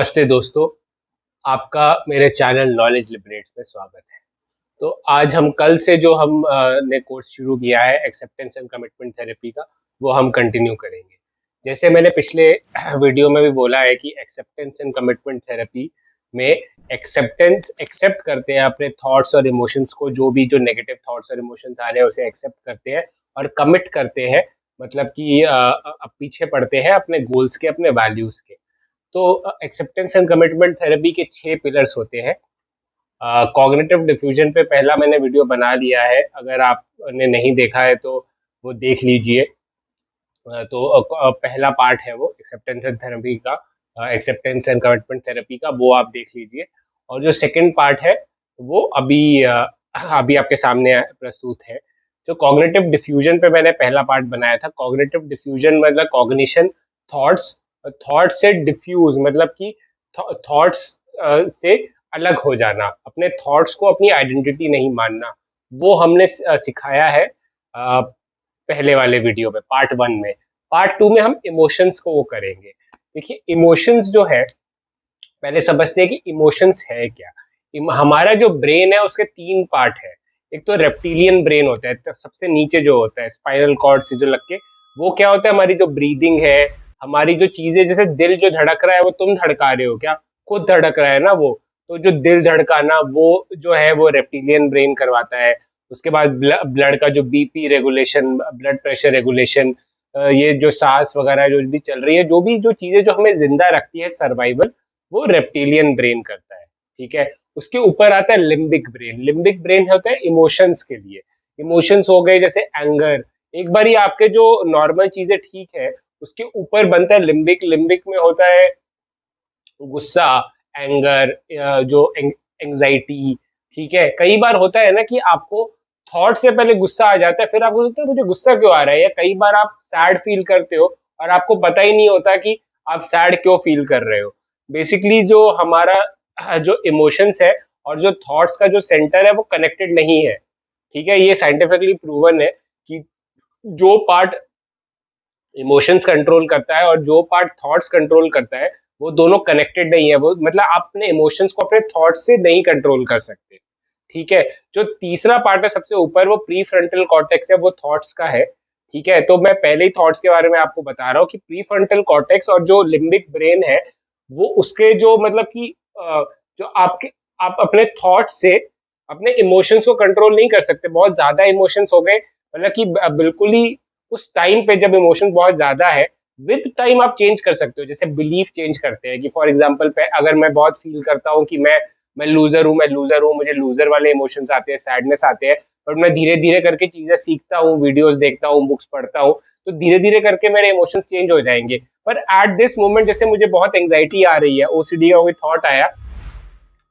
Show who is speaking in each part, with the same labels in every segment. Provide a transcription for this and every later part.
Speaker 1: नमस्ते दोस्तों, आपका मेरे चैनल नॉलेज लिबरेट्स में स्वागत है। तो आज हम कल से जो हम ने कोर्स शुरू किया है एक्सेप्टेंस एंड कमिटमेंट थेरेपी का, वो हम कंटिन्यू करेंगे। जैसे मैंने पिछले वीडियो में भी बोला है कि एक्सेप्टेंस एंड कमिटमेंट थेरेपी में एक्सेप्ट करते हैं अपने थॉट्स और इमोशंस को, जो नेगेटिव थॉट्स और इमोशंस आ रहे हैं उसे एक्सेप्ट करते हैं और कमिट करते हैं, मतलब कि पीछे पड़ते हैं अपने गोल्स के, अपने वैल्यूज के। तो एक्सेप्टेंस एंड कमिटमेंट थेरेपी के 6 पिलर्स होते हैं। कॉग्निटिव डिफ्यूजन पे पहला मैंने वीडियो बना लिया है, अगर आपने नहीं देखा है तो वो देख लीजिए। पहला पार्ट है वो एक्सेप्टेंस एंड थेरेपी का, एक्सेप्टेंस एंड कमिटमेंट थेरेपी का, वो आप देख लीजिए। और जो सेकंड पार्ट है वो अभी आपके सामने प्रस्तुत है। जो कॉग्निटिव डिफ्यूजन पे मैंने पहला पार्ट बनाया था। कॉग्निटिव डिफ्यूजन मतलब कॉग्निशन, थॉट्स थॉट से डिफ्यूज, मतलब कि थॉट्स से अलग हो जाना, अपने थॉट्स को अपनी आइडेंटिटी नहीं मानना, वो हमने सिखाया है पहले वाले वीडियो में, पार्ट 1 में। पार्ट 2 में हम इमोशंस को वो करेंगे। देखिए, इमोशंस जो है, पहले समझते हैं कि इमोशंस है क्या। हमारा जो ब्रेन है उसके 3 पार्ट है। एक तो रेप्टिलियन ब्रेन होता है, तो सबसे नीचे जो होता है स्पाइनल कॉर्ड से जो लग के, वो क्या होता है, हमारी जो ब्रीदिंग है, हमारी जो चीजें, जैसे दिल जो धड़क रहा है वो तुम धड़का रहे हो क्या, खुद धड़क रहा है ना वो। तो जो दिल धड़काना वो जो है वो रेप्टिलियन ब्रेन करवाता है। उसके बाद ब्लड का जो BP regulation, blood pressure regulation, ये जो सांस वगैरह जो भी चल रही है, जो चीजें जो हमें जिंदा रखती है, सर्वाइवल, वो रेप्टिलियन ब्रेन करता है। ठीक है। उसके ऊपर आता है लिम्बिक ब्रेन। लिम्बिक ब्रेन होता है इमोशंस के लिए। इमोशंस हो गए जैसे एंगर। एक बार ही आपके जो नॉर्मल चीजें ठीक है, उसके ऊपर बनता है लिम्बिक। लिम्बिक में होता है गुस्सा, एंगर, जो एंजाइटी। ठीक है। कई बार होता है ना कि आपको थॉट से पहले गुस्सा आ जाता है, फिर आपको सोचते है मुझे गुस्सा क्यों आ रहा है, या कई बार आप सैड फील करते हो और आपको पता ही नहीं होता कि आप सैड क्यों फील कर रहे हो। बेसिकली जो हमारा जो इमोशंस है और जो थॉट्स का जो सेंटर है वो कनेक्टेड नहीं है। ठीक है। ये साइंटिफिकली प्रूवन है कि जो पार्ट इमोशंस कंट्रोल करता है और जो पार्ट थॉट्स कंट्रोल करता है, वो दोनों कनेक्टेड नहीं है। वो मतलब आप अपने इमोशंस को अपने थॉट्स से नहीं कंट्रोल कर सकते। ठीक है। जो तीसरा पार्ट है सबसे ऊपर, वो प्री फ्रंटल कॉर्टेक्स है, वो थॉट्स का है। ठीक है। तो मैं पहले ही थॉट्स के बारे में आपको बता रहा हूँ कि प्री फ्रंटल कॉर्टेक्स और जो लिम्बिक ब्रेन है, वो उसके जो मतलब कि जो आप अपने थॉट्स से अपने इमोशंस को कंट्रोल नहीं कर सकते। बहुत ज्यादा इमोशंस हो गए, मतलब कि बिल्कुल ही उस टाइम पे जब इमोशन बहुत ज्यादा है, विद टाइम आप चेंज कर सकते हो। जैसे बिलीफ चेंज करते हैं कि फॉर एग्जांपल पे अगर मैं बहुत फील करता हूँ कि मैं लूजर हूँ, मुझे लूजर वाले इमोशंस आते हैं, सैडनेस आते हैं, बट मैं धीरे धीरे करके चीजें सीखता हूँ, वीडियोस देखता हूँ, बुक्स पढ़ता हूँ, तो धीरे धीरे करके मेरे इमोशंस चेंज हो जाएंगे। पर एट दिस मोमेंट जैसे मुझे बहुत एंग्जाइटी आ रही है, ओसीडी का कोई थॉट आया,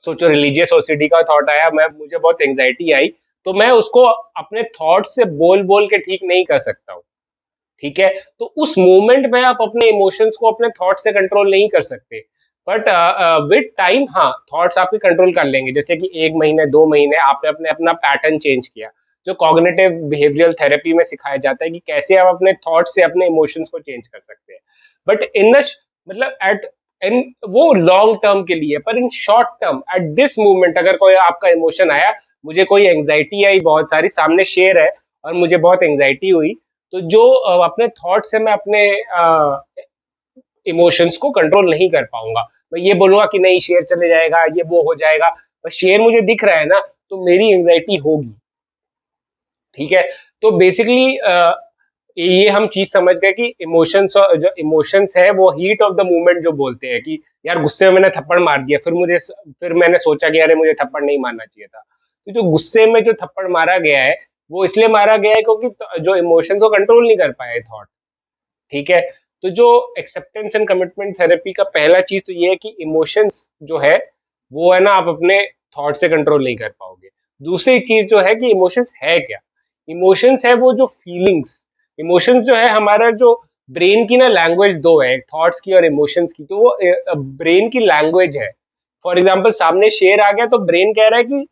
Speaker 1: सोचो रिलीजियस ओसीडी का थॉट आया, मुझे बहुत एंग्जाइटी आई, तो मैं उसको अपने थॉट से बोल बोल के ठीक नहीं कर सकता हूँ। ठीक है। तो उस मोमेंट में आप अपने इमोशंस को अपने थॉट से कंट्रोल नहीं कर सकते। बट विद टाइम हाँ, थॉट्स आपके कंट्रोल कर लेंगे। जैसे कि 1 महीने 2 महीने आपने अपने अपना पैटर्न चेंज किया, जो कॉग्निटिव बिहेवियरल थेरेपी में सिखाया जाता है कि कैसे आप अपने थॉट से अपने इमोशंस को चेंज कर सकते हैं। बट इन द मतलब एट इन वो लॉन्ग टर्म के लिए, पर in short term at this movement अगर कोई आपका इमोशन आया, मुझे कोई एंग्जाइटी आई, बहुत सारी सामने शेयर है और मुझे बहुत एंग्जाइटी हुई, तो जो अपने थॉट से मैं अपने इमोशंस को कंट्रोल नहीं कर पाऊंगा। मैं ये बोलूंगा कि नहीं शेयर चले जाएगा, ये वो हो जाएगा, पर शेयर मुझे दिख रहा है ना, तो मेरी एंग्जाइटी होगी। ठीक है। तो बेसिकली ये हम चीज समझ गए कि इमोशंस, जो इमोशंस है वो हीट ऑफ द मोमेंट जो बोलते हैं कि यार गुस्से में मैंने थप्पड़ मार दिया, फिर मैंने सोचा कि अरे मुझे थप्पड़ नहीं मारना चाहिए था। तो जो गुस्से में जो थप्पड़ मारा गया है, वो इसलिए मारा गया है क्योंकि जो इमोशंस को कंट्रोल नहीं कर पाए थॉट। ठीक है। तो जो एक्सेप्टेंस एंड कमिटमेंट थेरेपी का पहला चीज तो ये है कि इमोशंस जो है वो है ना, आप अपने थॉट से कंट्रोल नहीं कर पाओगे। दूसरी चीज जो है कि इमोशंस है क्या। इमोशंस है वो जो फीलिंग्स। इमोशंस जो है हमारा जो ब्रेन की ना लैंग्वेज दो है, थॉट्स की और इमोशंस की, तो वो ब्रेन की लैंग्वेज है। फॉर एग्जाम्पल सामने शेर आ गया तो ब्रेन कह रहा है कि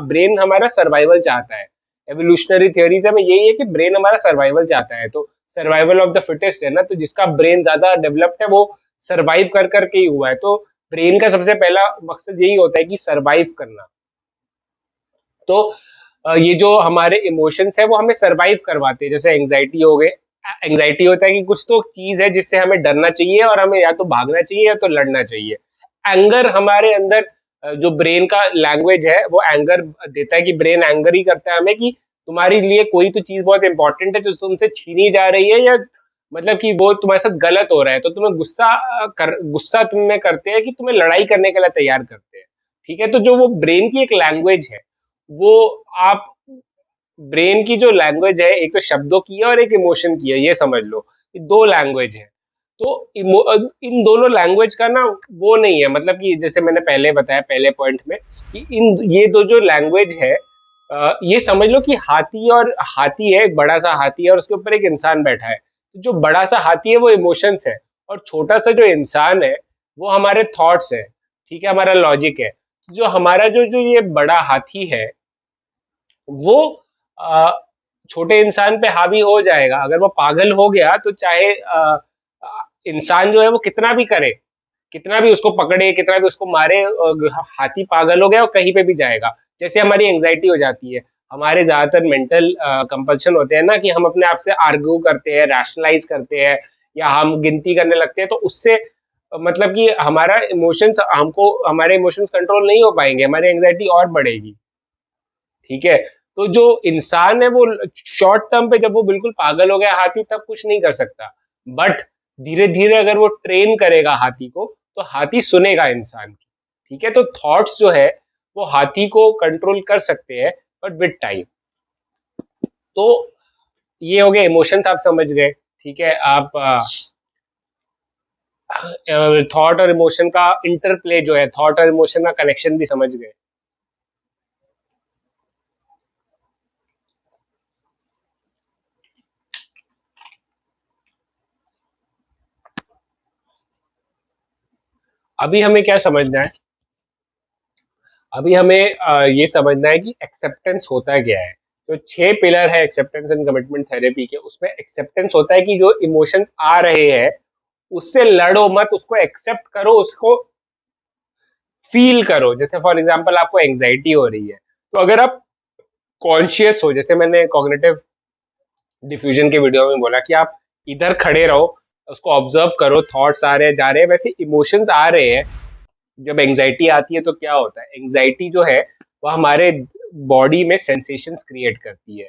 Speaker 1: ब्रेन हमारा सर्वाइवल चाहता है। एवोल्यूशनरी थ्योरीज में यही है कि ब्रेन हमारा सर्वाइवल चाहता है, तो सर्वाइवल ऑफ द फिटेस्ट है ना, तो जिसका ब्रेन ज्यादा डेवलप्ड है वो सर्वाइव कर करके ही हुआ है। तो ब्रेन का सबसे पहला मकसद यही होता है कि सर्वाइव करना। तो ये जो हमारे इमोशंस है वो हमें सर्वाइव करवाते हैं। जैसे एंग्जाइटी हो गए, एंग्जाइटी होता है कि कुछ तो चीज है जिससे हमें डरना चाहिए और हमें या तो भागना चाहिए या तो लड़ना चाहिए। एंगर हमारे अंदर जो ब्रेन का लैंग्वेज है वो एंगर देता है, कि ब्रेन एंगर ही करता है हमें कि तुम्हारे लिए कोई तो चीज बहुत इंपॉर्टेंट है जो तुमसे छीनी जा रही है, या मतलब कि वो तुम्हारे साथ गलत हो रहा है, तो तुम्हें गुस्सा तुम्हें करते हैं कि तुम्हें लड़ाई करने के लिए तैयार करते हैं। ठीक है, तो जो वो ब्रेन की एक लैंग्वेज है, वो आप ब्रेन की जो लैंग्वेज है, एक तो शब्दों की है और एक इमोशन की है, ये समझ लो कि दो लैंग्वेज है। तो इन दोनों लैंग्वेज का ना वो नहीं है, मतलब कि जैसे मैंने पहले बताया पहले पॉइंट में कि इन ये दो जो लैंग्वेज है, ये समझ लो कि हाथी है, एक बड़ा सा हाथी है और उसके ऊपर एक इंसान बैठा है। जो बड़ा सा हाथी है वो इमोशंस है, और छोटा सा जो इंसान है वो हमारे थॉट्स है। ठीक है, हमारा लॉजिक है। जो हमारा जो जो ये बड़ा हाथी है वो अ, छोटे इंसान पे हावी हो जाएगा। अगर वो पागल हो गया तो चाहे इंसान जो है वो कितना भी करे, कितना भी उसको पकड़े, कितना भी उसको मारे, हाथी पागल हो गया और कहीं पे भी जाएगा। जैसे हमारी एंग्जाइटी हो जाती है, हमारे ज्यादातर मेंटल कंपल्शन होते हैं ना, कि हम अपने आप से आर्ग्यू करते हैं, रैशनलाइज करते हैं, या हम गिनती करने लगते हैं, तो उससे मतलब कि हमारे इमोशंस कंट्रोल नहीं हो पाएंगे, हमारी एंग्जाइटी और बढ़ेगी। ठीक है, तो जो इंसान है वो शॉर्ट टर्म पे, जब वो बिल्कुल पागल हो गया हाथी, तब कुछ नहीं कर सकता। बट धीरे धीरे अगर वो ट्रेन करेगा हाथी को, तो हाथी सुनेगा इंसान की। ठीक है, तो थॉट्स जो है वो हाथी को कंट्रोल कर सकते हैं, बट विद टाइम। तो ये हो गया इमोशंस, आप समझ गए। ठीक है, आप थॉट और इमोशन का इंटरप्ले जो है, थॉट और इमोशन का कनेक्शन भी समझ गए। अभी हमें क्या समझना है? अभी हमें ये समझना है कि एक्सेप्टेंस होता क्या है। तो 6 पिलर है एक्सेप्टेंस एंड कमिटमेंट थेरेपी के। उसमें एक्सेप्टेंस होता है कि जो इमोशंस आ रहे हैं उससे लड़ो मत, उसको एक्सेप्ट करो, उसको फील करो। जैसे फॉर एग्जांपल आपको एंग्जाइटी हो रही है, तो अगर आप कॉन्शियस हो, जैसे मैंने कॉग्निटिव डिफ्यूजन के वीडियो में बोला कि आप इधर खड़े रहो, उसको ऑब्जर्व करो, थॉट्स आ रहे हैं जा रहे हैं, वैसे इमोशंस आ रहे हैं। जब एंग्जाइटी आती है तो क्या होता है, एंग्जाइटी जो है वो हमारे बॉडी में सेंसेशंस क्रिएट करती है।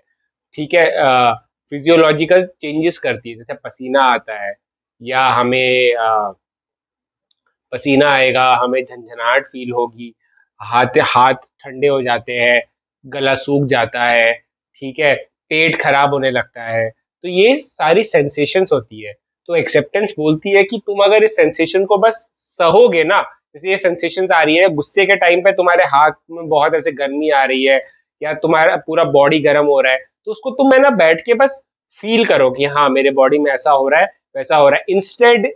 Speaker 1: ठीक है, फिजियोलॉजिकल चेंजेस करती है, जैसे पसीना आता है, या हमें पसीना आएगा, हमें झंझनाहट फील होगी, हाथ हाथ ठंडे हो जाते हैं, गला सूख जाता है। ठीक है, पेट खराब होने लगता है। तो ये सारी सेंसेशंस होती है। तो एक्सेप्टेंस बोलती है कि तुम अगर इस सेंसेशन को बस सहोगे ना, जैसे ये सेंसेशंस आ रही है गुस्से के टाइम पे, तुम्हारे हाथ में बहुत ऐसे गर्मी आ रही है, या तुम्हारा पूरा बॉडी गर्म हो रहा है, तो उसको तुम है ना बैठ के बस फील करो कि हाँ मेरे बॉडी में ऐसा हो रहा है, वैसा हो रहा है। इंस्टेड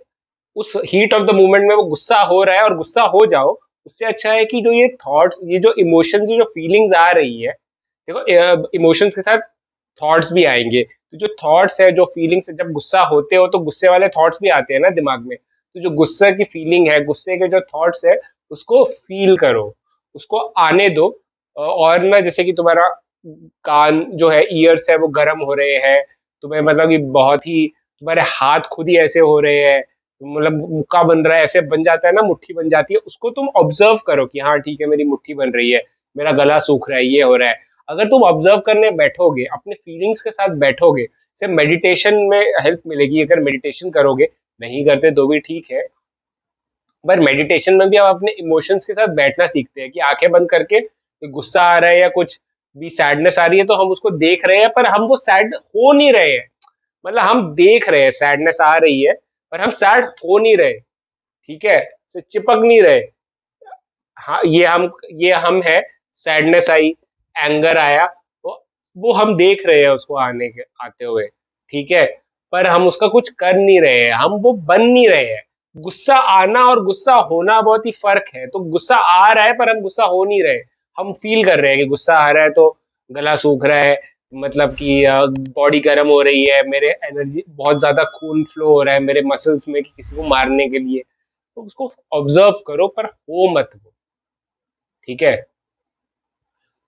Speaker 1: उस हीट ऑफ द मोमेंट में वो गुस्सा हो रहा है और गुस्सा हो जाओ, उससे अच्छा है कि जो ये थॉट्स, ये जो इमोशंस, ये जो फीलिंग्स आ रही है, देखो इमोशंस के साथ थॉट्स भी आएंगे। तो जो थॉट्स है, जो फीलिंग्स है, जब गुस्सा होते हो तो गुस्से वाले थॉट्स भी आते हैं ना दिमाग में। तो जो गुस्से की फीलिंग है, गुस्से के जो थॉट्स है, उसको फील करो, उसको आने दो। और ना जैसे कि तुम्हारा कान जो है, ईयर्स है, वो गर्म हो रहे हैं, तुम्हें मतलब कि बहुत ही, तुम्हारे हाथ खुद ही ऐसे हो रहे हैं, मतलब मुक्का बन रहा है, ऐसे बन जाता है ना, मुट्ठी बन जाती है, उसको तुम ऑब्जर्व करो कि हाँ ठीक है मेरी मुट्ठी बन रही है, मेरा गला सूख रहा है, ये हो रहा है। अगर तुम ऑब्जर्व करने बैठोगे, अपने फीलिंग्स के साथ बैठोगे, से मेडिटेशन में हेल्प मिलेगी। अगर मेडिटेशन करोगे, नहीं करते तो भी ठीक है, पर मेडिटेशन में भी हम अपने इमोशंस के साथ बैठना सीखते हैं, कि आंखें बंद करके कोई गुस्सा आ रहा है या कुछ भी सैडनेस आ रही है तो हम उसको देख रहे हैं, पर हम वो सैड हो नहीं रहे हैं। मतलब हम देख रहे हैं सैडनेस आ रही है, पर हम सैड हो नहीं रहे। ठीक है, से चिपक नहीं रहे। हाँ, ये हम है, सैडनेस आई, एंगर आया, वो हम देख रहे हैं उसको आते हुए। ठीक है, पर हम उसका कुछ कर नहीं रहे हैं, हम वो बन नहीं रहे हैं। गुस्सा आना और गुस्सा होना बहुत ही फर्क है। तो गुस्सा आ रहा है पर हम गुस्सा हो नहीं रहे, हम फील कर रहे हैं कि गुस्सा आ रहा है, तो गला सूख रहा है, मतलब कि बॉडी गर्म हो रही है, मेरे एनर्जी बहुत ज़्यादा खून फ्लो हो रहा है मेरे मसल्स में कि किसी को मारने के लिए, तो उसको ऑब्जर्व करो पर हो मत वो, ठीक है।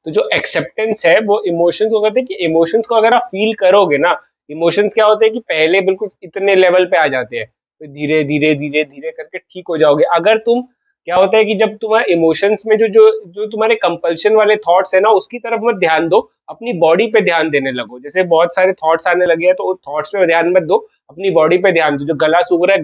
Speaker 1: तो जो एक्सेप्टेंस है वो इमोशंस को कहते हैं कि इमोशंस को अगर आप फील करोगे ना, इमोशंस क्या होते हैं कि पहले बिल्कुल इतने लेवल पे आ जाते हैं, तो धीरे धीरे धीरे धीरे करके ठीक हो जाओगे। अगर तुम, क्या होता है कि जब तुम्हारे इमोशंस में जो जो जो तुम्हारे कंपल्शन वाले थॉट्स है ना, उसकी तरफ मत ध्यान दो, अपनी बॉडी पे ध्यान देने लगो। जैसे बहुत सारे थॉट्स आने लगे हैं तो थॉट्स पे ध्यान मत दो, अपनी बॉडी पे ध्यान दो। जो गला सूख रहा है,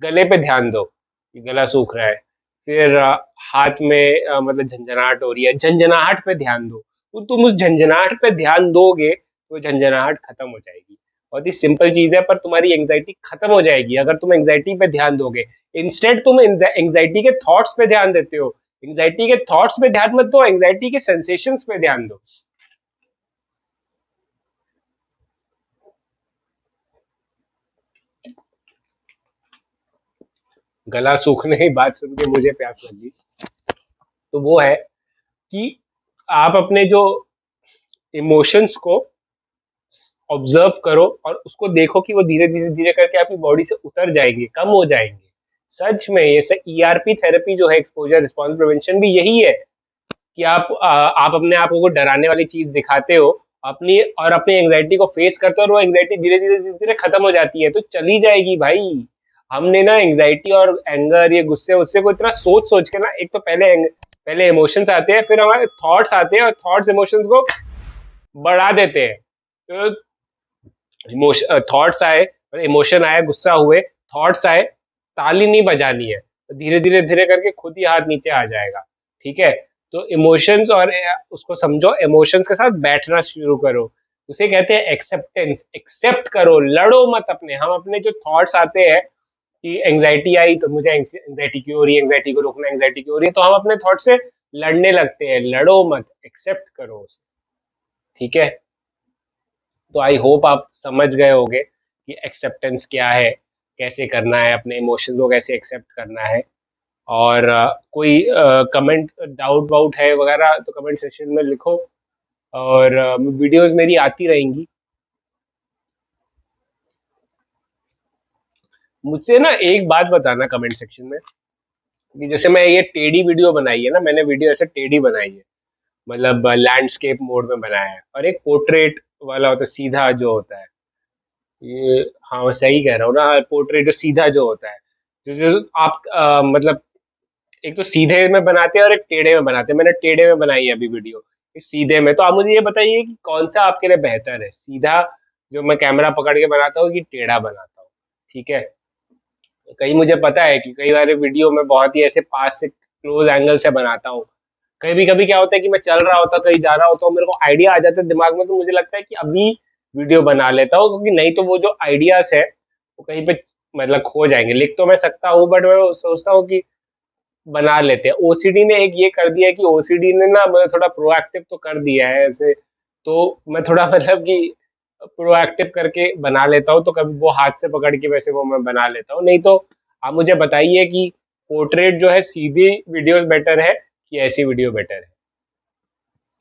Speaker 1: गले पे ध्यान दो कि गला सूख रहा है। फिर हाथ में मतलब झंझनाहट हो रही है, झंझनाहट पे ध्यान दो। तो तुम उस झंझनाहट पे ध्यान दोगे तो झंझनाहट खत्म हो जाएगी। बहुत ही सिंपल चीज है, पर तुम्हारी एंग्जाइटी खत्म हो जाएगी अगर तुम एंग्जाइटी पे ध्यान दोगे। इंस्टेड तुम एंग्जाइटी के थॉट्स पे ध्यान देते हो। एंग्जाइटी के थॉट्स पे ध्यान मत दो, एंग्जाइटी के सेंसेशंस पे ध्यान दो। गला सूखने की बात सुन के मुझे प्यास लगी। तो वो है कि आप अपने जो इमोशंस को ऑब्जर्व करो और उसको देखो कि वो धीरे धीरे धीरे करके आपकी बॉडी से उतर जाएंगे, कम हो जाएंगे। सच में ये ईआरपी थेरेपी जो है, एक्सपोजर रिस्पॉन्स प्रिवेंशन, भी यही है कि आप अपने आप को डराने वाली चीज दिखाते हो अपनी, और अपनी एंग्जाइटी को फेस करते हो, और वो एंग्जाइटी धीरे धीरे धीरे धीरे खत्म हो जाती है, तो चली जाएगी भाई। हमने ना एंग्जाइटी और एंगर, ये गुस्से उससे को इतना सोच सोच के ना, एक तो पहले इमोशंस आते हैं, फिर हमारे थॉट्स आते हैं, और थॉट्स इमोशंस को बढ़ा देते हैं। तो थॉट्स आए, इमोशन आए, गुस्सा हुए, थॉट्स आए, ताली नहीं बजानी है, तो धीरे धीरे धीरे करके खुद ही हाथ नीचे आ जाएगा। ठीक है। तो इमोशंस, और उसको समझो, इमोशंस के साथ बैठना शुरू करो। उसे कहते हैं एक्सेप्टेंस। एक्सेप्ट करो, लड़ो मत अपने। हम अपने जो थॉट्स आते हैं कि एंग्जाइटी आई तो मुझे एंग्जाइटी क्यों हो रही है, एंग्जाइटी को रोकना, एंग्जाइटी क्यों हो रही है, तो हम अपने थॉट से लड़ने लगते हैं। लड़ो मत, एक्सेप्ट करो उसे। ठीक है। तो आई होप आप समझ गए होंगे कि एक्सेप्टेंस क्या है, कैसे करना है, अपने इमोशंस को कैसे एक्सेप्ट करना है। और कोई कमेंट, डाउट वाउट है वगैरह तो कमेंट सेक्शन में लिखो, और वीडियोस मेरी आती रहेंगी। मुझसे ना एक बात बताना कमेंट सेक्शन में, कि जैसे मैं ये टेढ़ी वीडियो बनाई है ना, मैंने वीडियो ऐसे टेढ़ी बनाई है, मतलब लैंडस्केप मोड में बनाया है, और एक पोर्ट्रेट वाला होता है, सीधा जो होता है ये। हाँ, मैं सही कह रहा हूँ ना, पोर्ट्रेट जो सीधा जो होता है, जो आप मतलब एक तो सीधे में बनाते हैं और एक टेढ़े में बनाते हैं। मैंने टेढ़े में बनाई है अभी वीडियो, एक सीधे में। तो आप मुझे ये बताइए कि कौन सा आपके लिए बेहतर है, सीधा जो मैं कैमरा पकड़ के बनाता हूँ, कि टेढ़ा बनाता हूँ। ठीक है। कहीं मुझे पता है कि कई बार वीडियो में बहुत ही ऐसे पास से क्लोज एंगल से बनाता हूँ। कभी कभी क्या होता है कि मैं चल रहा होता हूँ, कहीं जा रहा होता हूँ, मेरे को आइडिया आ जाता है दिमाग में, तो मुझे लगता है कि अभी वीडियो बना लेता हूँ, क्योंकि नहीं तो वो जो आइडियाज है वो कहीं पे मतलब खो जाएंगे। लिख तो मैं सकता हूँ, बट मैं सोचता हूँ कि बना लेते हैं। ओसीडी ने एक ये कर दिया है कि ओसीडी ने ना मुझे थोड़ा प्रोएक्टिव तो कर दिया है ऐसे, तो मैं थोड़ा मतलब कि प्रोएक्टिव करके बना लेता हूँ, तो कभी वो हाथ से पकड़ के वैसे वो मैं बना लेता हूँ। नहीं तो आप मुझे बताइए कि पोर्ट्रेट जो है सीधी वीडियोस बेटर है कि ऐसी वीडियो बेटर है।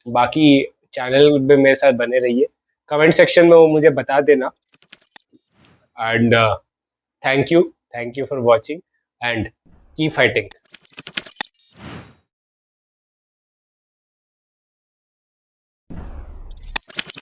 Speaker 1: बाकी चैनल पे मेरे साथ बने रहिए, कमेंट सेक्शन में वो मुझे बता देना। And thank you for watching, and keep fighting.